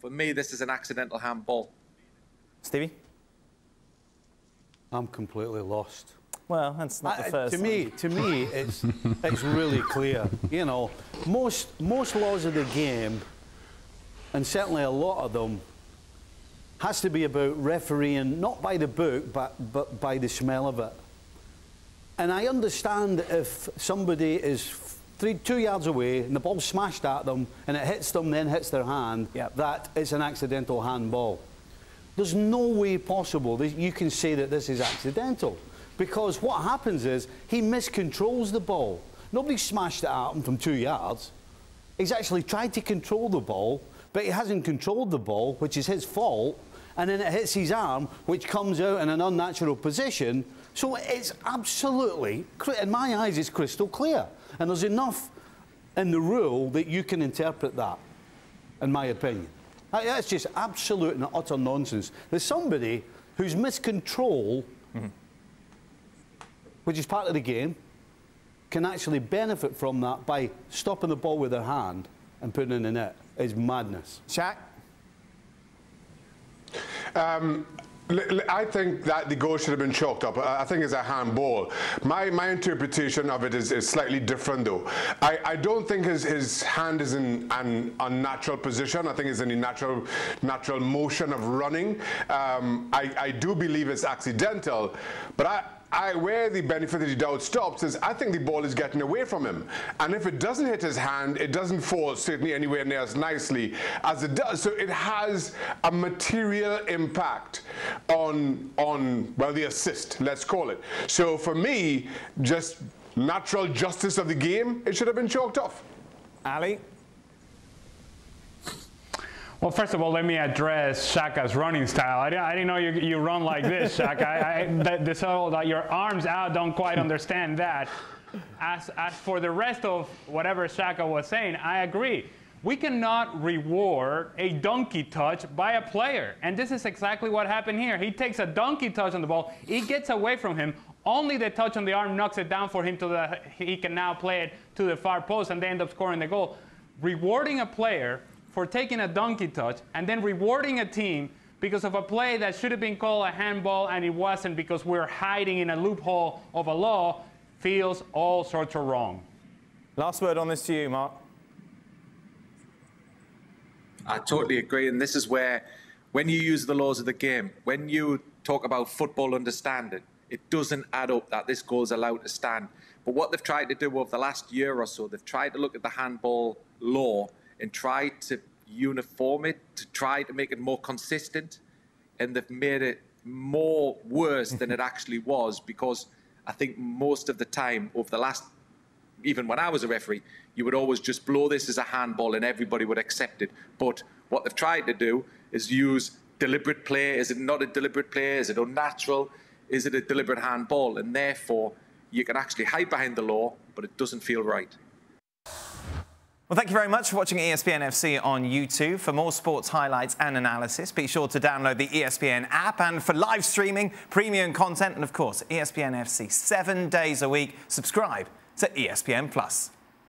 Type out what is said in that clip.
For me, this is an accidental handball. Stevie? I'm completely lost. Well, that's not the first to me, it's really clear. You know, most laws of the game, and certainly a lot of them, has to be about refereeing not by the book, but by the smell of it. And I understand if somebody is 2 yards away and the ball's smashed at them and it hits them, then hits their hand, that it's an accidental handball. There's no way possible that you can say that this is accidental, because what happens is he miscontrols the ball. Nobody smashed it at him from 2 yards. He's actually tried to control the ball, but he hasn't controlled the ball, which is his fault, and then it hits his arm, which comes out in an unnatural position. So it's absolutely, in my eyes, it's crystal clear. And there's enough in the rule that you can interpret that, in my opinion. That's just absolute and utter nonsense. There's somebody who's miscontrol, which is part of the game, can actually benefit from that by stopping the ball with their hand and putting it in the net. It's madness. Shaq? I think that the goal should have been chalked up. I think it's a handball. My interpretation of it is slightly different, though. I don't think his hand is in an unnatural position. I think it's in the natural motion of running. I do believe it's accidental, but where the benefit of the doubt stops is I think the ball is getting away from him. And if it doesn't hit his hand, it doesn't fall certainly anywhere near as nicely as it does. So it has a material impact on well, the assist, let's call it. So for me, just natural justice of the game, it should have been chalked off. Ali? Well, first of all, let me address Shaka's running style. I didn't know you run like this, Shaka. This whole that your arms out, don't quite understand that. As for the rest of whatever Shaka was saying, I agree. We cannot reward a donkey touch by a player. And this is exactly what happened here. He takes a donkey touch on the ball. He gets away from him. Only the touch on the arm knocks it down for him he can now play it to the far post and they end up scoring the goal. Rewarding a player for taking a donkey touch and then rewarding a team because of a play that should have been called a handball and it wasn't because we're hiding in a loophole of a law feels all sorts of wrong. Last word on this to you, Mark. I totally agree, and this is where, when you use the laws of the game, when you talk about football understanding, it doesn't add up that this goal is allowed to stand. But what they've tried to do over the last year or so, they've tried to look at the handball law and try to uniform it, to try to make it more consistent, and they've made it more worse than it actually was, because I think most of the time over the last, even when I was a referee, you would always just blow this as a handball and everybody would accept it. But what they've tried to do is use deliberate play. Is it not a deliberate play? Is it unnatural? Is it a deliberate handball? And therefore, you can actually hide behind the law, but it doesn't feel right. Well, thank you very much for watching ESPN FC on YouTube. For more sports highlights and analysis, be sure to download the ESPN app. And for live streaming, premium content, and of course, ESPN FC 7 days a week, subscribe to ESPN+.